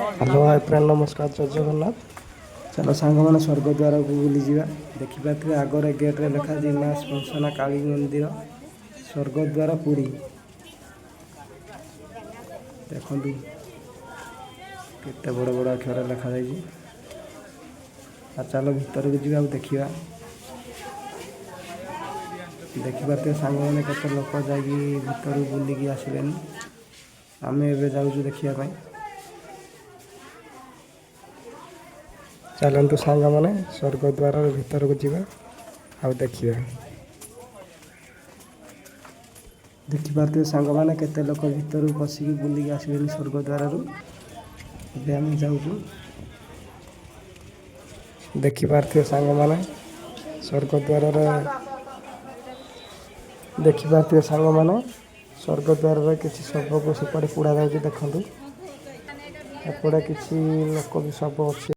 Hello hi friend नमस्कार जय जगन्नाथ। चलो सांग मैंने स्वर्गद्वार को बुली जा देखिपे आगे गेट्रे लिखा माँ स्पर्शना काली मंदिर स्वर्गद्वार पुरी देखु केते बड़ बड़ अक्षर लिखा चलो भीतर को जा देखा देखिपे सांग मैंने केते लोक जा भर बुलिकी आसिले आम ए जाऊँ देखापी चलतु सांग मैंने स्वर्गद्वार भीतर को जा देखा देखिपे सांग मैंने केते लोक भीतर पशिकी बुलिकी आसिले स्वर्गद्वार आम जाऊँ देखिपे सांग मैंने स्वर्गद्वार देखिपे सांग मैंने स्वर्गद्वार किसी शव को सेपटे पोड़ा जाऊँ देखूँ एपटे किसी लोक भी शव अच्छे।